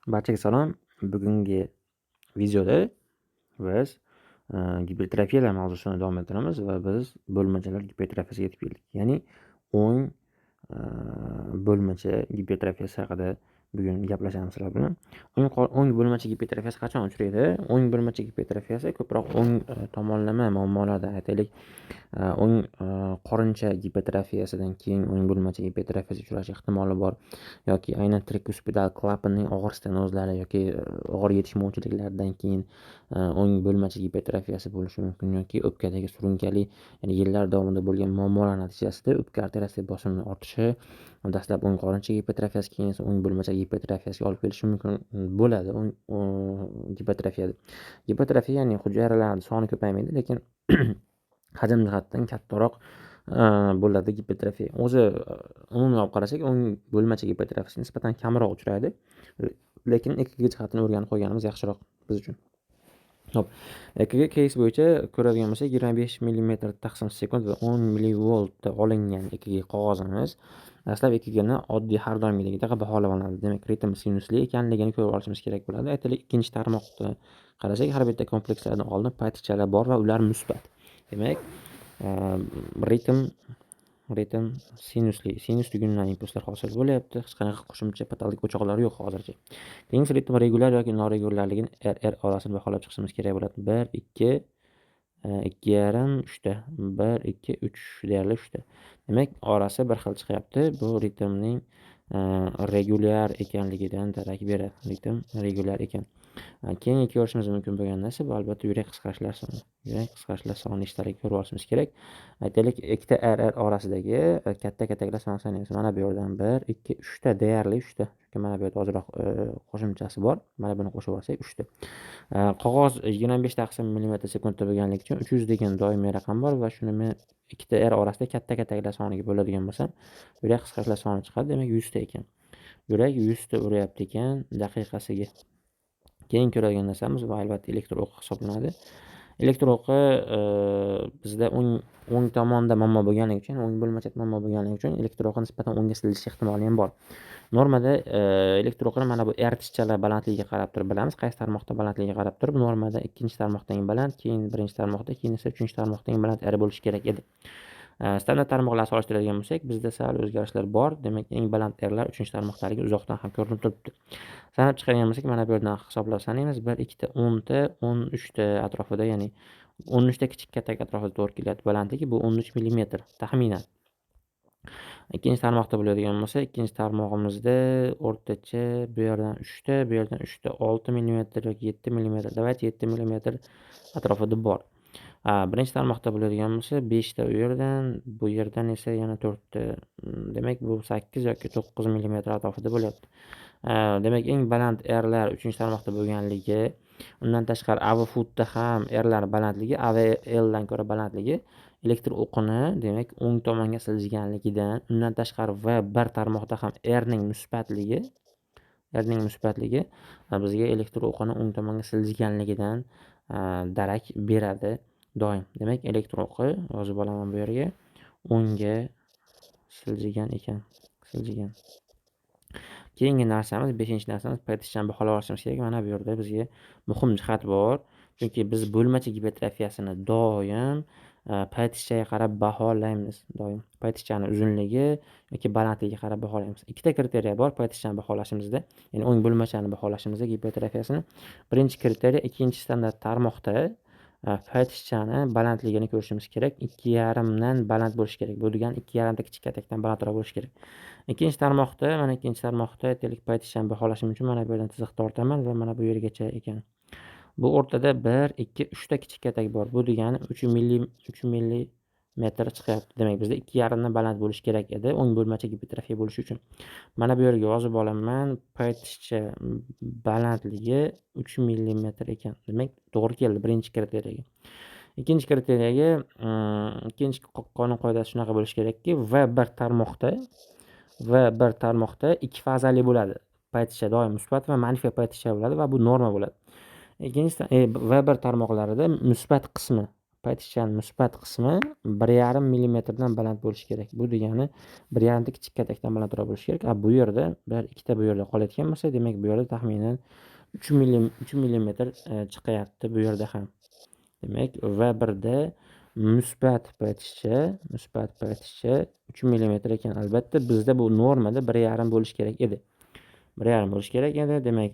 Barchaga salom. Bugungi videoda biz gipertrofiyalar mavzusini davom ettiramiz va biz bo'lmachalar gipertrofiyasiga yetib keldik. Ya'ni o'ng bo'lmacha gipertrofiyasi haqida bugun gaplashamiz sizlar bilan. O'ng bo'lmacha gipertrofiyasi qachon uchraydi? O'ng bo'lmacha gipertrofiyasi ko'proq o'ng tomonlama muammolarda, aytaylik, o'ng qorincha gipertrofiyasidan keyin o'ng bo'lmacha gipertrofiyasi uchrashi ehtimoli bor, yoki aynan trikospidal klapanning og'ir stenozlari yoki og'ir yetishmovchiliklardan keyin o'ng bo'lmacha gipertrofiyasi bo'lishi mumkin, yoki o'pkadagi surunkali, ya'ni yillar davomida bo'lgan muammolar natijasida o'pka arteriyasi bosimini ortishi dastlab o'ng qorincha gipertrofiyasi, keyin esa o'ng bo'lmacha gipertrofiyasiga olib kelishi mumkin bo'ladi. Gipertrofiya ya'ni hujayralarning soni ko'paymaydi, lekin hajm jihatdan kattaroq bo'ladi gipertrofiya. O'zi umumiy olib qarasak, o'ng bo'lmacha gipertrofiyasi nisbatan kamroq uchraydi, lekin EKG jihatini o'rganib qo'yganimiz yaxshiroq biz uchun. Xo'p, EKG case bo'yicha ko'radigan bo'lsak, 25 mm taqsim sekund va 10 mV olingan EKG qog'ozimiz dastlab EKGni oddiy har doimgidagiga baholab olinadi. Demak, ritm sinusli ekanligini ko'rib olishimiz kerak bo'ladi. Aytaylik, ikkinchi tarmoqda qarasak, har bitta komplekslardan oldin paytchalar bor va ular musbat. Demak, ritm sinusli, sinus tugunidan impulslar hosil bo'lyapti. Hech qanaqa qo'shimcha patologik o'choqlari yo'q hozircha. Keyin ritm regular yoki noregulyarligini RR orasida baholab chiqishimiz kerak bo'ladi. 1, 2, 2,5, 3 ta. 1, 2, 3 deyarli 3 ta. Demak, orasi bir xil chiqyapti. Bu ritmning regular ekanligidan darak beradi. Ritm regular ekan. Keyingi ko'rishimiz mumkin bo'lgan narsa bu albatta yurak qisqarishlar soni. Yurak qisqarishlar soni nechtaligini ko'rib olishimiz kerak. Aytaylik, ikkita RR orasidagi katta-kattalar sonini sanaymiz. Mana bu yerdan 1, 2, 3 ta, deyarli 3 ta. Chunki mana bu yerda ozroq qo'shimchasi bor. Mana buni qo'shib olsak 3 ta. Qog'oz 25 taqsim millimetr sekundda bo'lganligi uchun 300 degan doimiy raqam bor va shuni men ikkita R orasida katta-kattalar soniga bo'ladigan bo'lsam, yurak qisqarishlar soni chiqadi. Demak, 100 ta ekan. Yurak 100 ta uryapti ekan daqiqasiga. Keyin ko'radigan narsamiz bu albatta elektr o'qi hisoblanadi. Elektr o'qi bizda o'ng tomonda muammo bo'lganligi uchun, o'ng bo'lmacha muammo bo'lganligi uchun elektr o'qi nisbatan o'ngga siljish ehtimoli ham bor. Normada elektr o'qini mana bu R-tishchalar balandligiga qarab turib bilamiz. Qaysi tarmoqda balandligiga qarab turib, normada ikkinchi tarmoqdan baland, keyin birinchi tarmoqda, keyin esa uchinchi tarmoqdan baland R bo'lishi kerak edi. Standart tarmoqlarni solishtiradigan bo'lsak, bizda sal o'zgarishlar bor. Demak, eng baland R'lar 3-tarmoqdagi uzoqdan ham ko'rinib turibdi. Sanab chiqargan bo'lsak, mana bu yerdan hisoblab sanaymiz. 1, 2 ta, 10 ta, 13 ta atrofida, ya'ni 13 ta kichik katak atrofida to'g'ri kelyapti balandligi. Bu 13 mm taxminan. Ikkinchi tarmoqda bo'ladigan bo'lsa, ikkinchi tarmog'imizda o'rtacha bu yerdan 3 ta, bu yerdan 3 ta, 6 mm yoki 7 mm, davayt 7 mm atrofida bor. Birinchi tarmoqda bo'ladigan bo'lsa, 5 ta bu yerdan esa yana 4 ta. Demak, bu 8 yoki 9 mm atrofida bo'lyapti. Demak, eng baland R'lar 3-tarmoqda bo'lganligi, undan tashqari AV-footda ham R'lar balandligi, AV-L'dan ko'ra balandligi elektr o'qini, demak, o'ng tomonga siljiganligidan, undan tashqari V1 tarmoqda ham R'ning musbatligi bizga elektr o'qini o'ng tomonga siljiganligidan darak beradi doim. Demak, elektr o'qi yozib olaman bu yerga, o'ngga siljigan ekan, siljigan. Keyingi narsamiz, 5-narsamiz paytishchani baholab olishimiz kerak. Mana bu yerda bizga muhim jihat bor. Chunki biz bo'lmacha gipertrofiyasini doim paytishchaga qarab baholaymiz. Doim paytishchani uzunligi yoki balandligiga qarab baholaymiz. Ikkita kriteriya bor paytishchani baholashimizda, ya'ni o'ng bo'lmachani baholashimizda gipertrofiyasini. Birinchi kriteriya, ikkinchi standart tarmoqda paytishchani balandligini ko'rishimiz kerak. 2,5 dan baland bo'lishi kerak. Bu degani 2,5 ta kichik katakdan balandroq bo'lishi kerak. Ikkinchi tarmoqda, aytaylik, paytishchani baholashim uchun mana bu yerdan chiziq tortaman va mana bu yergacha ekan. Bu o'rtada 1, 2, 3 ta kichik katak bor. Bu degani 3 mm chiqyapti. Demak, bizda 2,5 dan baland bo'lishi kerak edi o'ng bo'lmacha gipertrofiya bo'lishi uchun. Mana bu yerga yozib olaman. Paytishcha balandligi 3 mm ekan. Demak, to'g'ri keldi birinchi kriteriyaga. Ikkinchi kriteriyaga, ikkinchi qonun qoidasi shunaqa bo'lishi kerakki, V1 tarmoqda ikki fazali bo'ladi. Paytishcha doim musbat va manfiy paytishcha bo'ladi va bu norma bo'ladi. Ikkinchisi V1 tarmoqlarida musbat qismi pay tishchani musbat qismi 1,5 millimetrdan baland bo'lishi kerak. Bu degani 1,5 ta kichik katakdan balandroq bo'lishi kerak. Bu yerda bir ikkita bu yerda qolayotgan bo'lsa, demak bu yerda taxminan 3 millimetr chiqayapti bu yerda ham. Demak, va birda musbat pay tishcha 3 millimetr ekan. Albatta bizda bu normada 1,5 bo'lishi kerak edi. 1,5 bo'lishi kerak edi. Demak,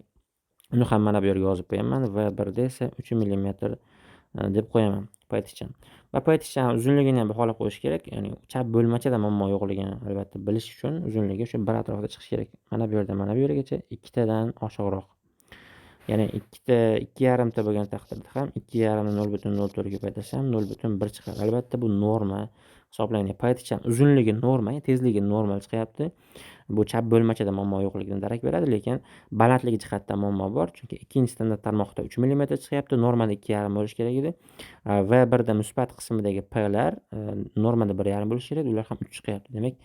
uni ham mana bu yerga yozib qo'yaman va birda esa 3 millimetr deb qo'yaman pay tishchani. Va pay tishchani uzunligini ham baholab qo'yish kerak. Ya'ni chap bo'lmachada muammo yo'qligini albatta bilish uchun uzunligi shu bir atrofida chiqishi kerak. Mana bu yerdan mana bu yergacha 2 tadan oshiqroq. Ya'ni 2,5 ta bo'lgan taqdirda ham 2,5 ni 0,04 ga ko'paytirsam 0,1 chiqadi. Albatta bu norma hisoblanadi. Pay tishchani uzunligi norma, tezligi normal chiqyapti. Bu chap bo'lmachada muammo yo'qligidan darak beradi, lekin balandligi jihatdan muammo bor. Chunki ikkinchi standart tarmoqda 3 millimetr chiqyapti, normada 2,5 bo'lishi kerak edi. Va birda musbat qismidagi plar normada 1,5 bo'lishi kerak, ular ham 3 chiqyapti. Demak,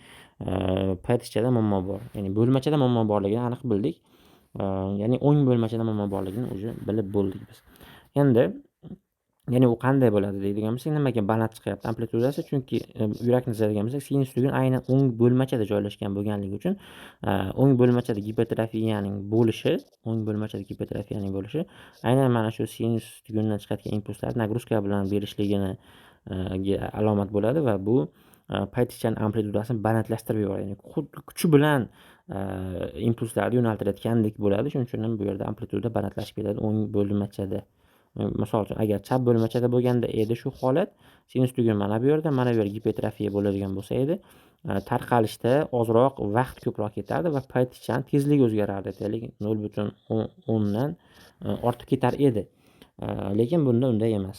pay tishchada muammo bor. Ya'ni bo'lmachada muammo borligini aniq bildik. Ya'ni o'ng bo'lmachada muammo borligini o'zi bilib bo'ldik biz. Endi ya'ni u qanday bo'ladi deydigan bo'lsak, nimaga baland chiqyapti amplitudasi? Chunki yurakni chizadigan bo'lsak, sinus tuguni aynan o'ng bo'lmachada joylashgan bo'lganligi uchun o'ng bo'lmachada gipertrofiyaning bo'lishi aynan mana shu sinus tugunidan chiqayotgan impulslar nagruzka bilan berishligini alomat bo'ladi va bu pay tishchani amplitudasini balandlashtirib yuboradi. Ya'ni xuddi kuchi bilan impulslarni yo'naltirayotgandek bo'ladi. Shuning uchun ham bu yerda amplituda balandlashib ketadi o'ng bo'lmachada. Misol uchun agar chap bo'lmachada bo'lganda edi shu holat, sinus tuguni mana bu yerda, mana bu yerga gipertrofiya bo'ladigan bo'lsa edi, tarqalishda ozroq vaqt ko'proq ketardi va pay tishchani tezligi o'zgarardi. Aytaylik 0,10 dan ortib ketar edi. Lekin bunda unday emas.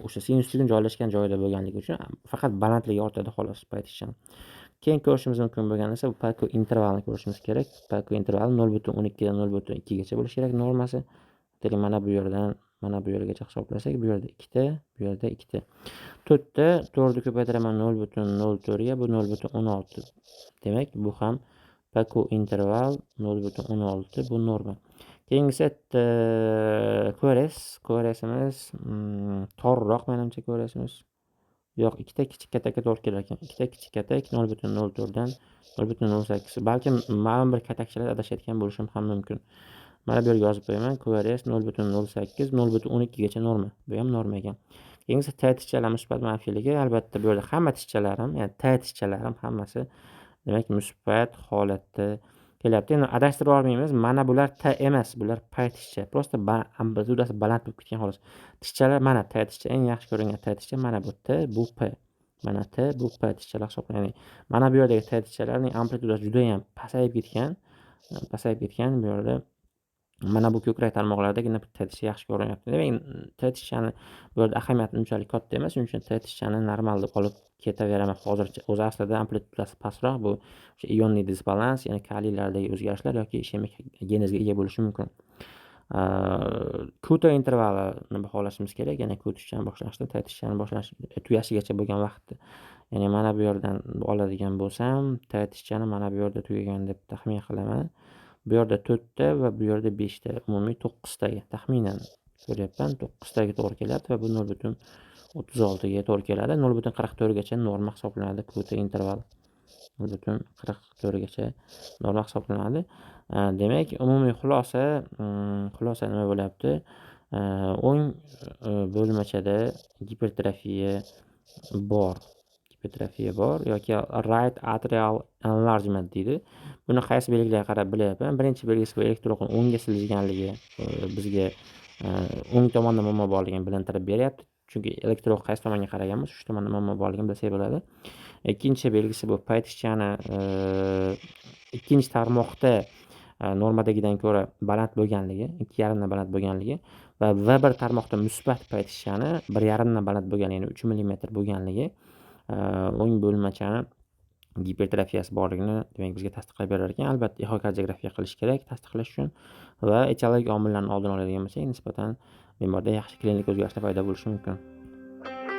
O'sha sinus tuguni joylashgan joyida bo'lganligi uchun faqat balandligi ortadi xolos pay tishchani. Keyin ko'rishimiz mumkin bo'lgan esa bu payko intervalni ko'rishimiz kerak. Payko intervali 0,12 dan 0,2 gacha bo'lishi kerak normasi. Mana bu yerdan mana bu yergacha hisoblasak, bu yerda 2 ta, bu yerda 2 ta. 4 ta 4 ni ko'paytiraman 0,04 ga, bu 0,16. Demak, bu ham payko interval 0,16 bu norma. Keyingisi QRSimiz torroq menimcha QRSimiz. Yo'q, ikkita kichik katakka to'g'ri kelar ekan. Ikkita kichik katak 0,04 dan 0,18. Balkim ma'lum bir katakchalar adashayotgan bo'lishim ham mumkin. Mana bu yerga yozib qo'yaman. QRS 0,08, 0,12 gacha norma. Bu ham norma ekan. Keyingisi tay tishchalar musbat manfiyligi. Albatta bu yerda hamma tishchalar ham, ya'ni tay tishchalar ham hammasi demak musbat holatda kelyapti. Endi adashtirib olmaymiz. Mana bular T emas, bular pay tishcha. Prosta amplitudasi baland bo'lib ketgan xolos. Tishchalar mana tay tishcha, eng yaxshi ko'ringan tay tishcha mana bu T, bu P. Mana T, bu P tishchalar hisoblanadi. Mana bu yerdagi tay tishchalarning amplitudasi juda ham pasayib ketgan bu yerda. Mana bu ko'krak tarmoqlaridagina tay tishcha yaxshi ko'rinyapti. Demak, tay tishchani bu yerda ahamiyati unchalik katta emas, shuning uchun tay tishchani normal deb olib ketaveraman hozircha. O'zi aslida amplitudasi pastroq, bu o'sha ionniy disbalans, ya'ni kaliylardagi o'zgarishlar yoki ishemik genezga ega bo'lishi mumkin. Kuto intervalini baholashimiz kerak, ya'ni Q tishchani boshlanishdan tay tishchani boshlanish tugashigacha bo'lgan vaqtni. Ya'ni mana bu yerdan oladigan bo'lsam, tay tishchani mana bu yerda tugagan deb taxmin qilaman. Bu yerda 4 ta va bu yerda 5 ta, umumiy 9 taga taxminan ko'ryapman. 9 taga to'g'ri kelyapti va bu 0,36 ga to'g'ri keladi. 0,44 gacha norma hisoblanadi kuto interval. 0,44 gacha norma hisoblanadi. Demak, umumiy xulosa nima bo'lyapti? O'ng bo'lmachada gipertrofiya bor yoki right atrial enlargement deydi. Buni qaysi belgilarga qarab bilyapman? Birinchi belgisi bu elektron o'ngga siljganligi bizga o'ng tomonda muammo borligini bilintirib beryapti. Chunki elektron qaysi tomonga qaragan bo'lsa, shu tomonda muammo borligini bilsak bo'ladi. Ikkinchi belgisi bu pay tishchani ikkinchi tarmoqda normadagidan ko'ra baland bo'lganligi, 2,5 dan baland bo'lganligi va bir tarmoqda musbat pay tishchani 1,5 dan baland bo'lgani, ya'ni 3 millimetr bo'lganligi o'ng bo'lmachani gipertrofiyasi borligini demak bizga tasdiqlab berar ekan. Albatta ehokardiografiya qilish kerak tasdiqlash uchun va etiologik omillarni oldini oladigan bo'lsak, nisbatan bemorda yaxshi klinik o'zgarishlar paydo bo'lishi mumkin.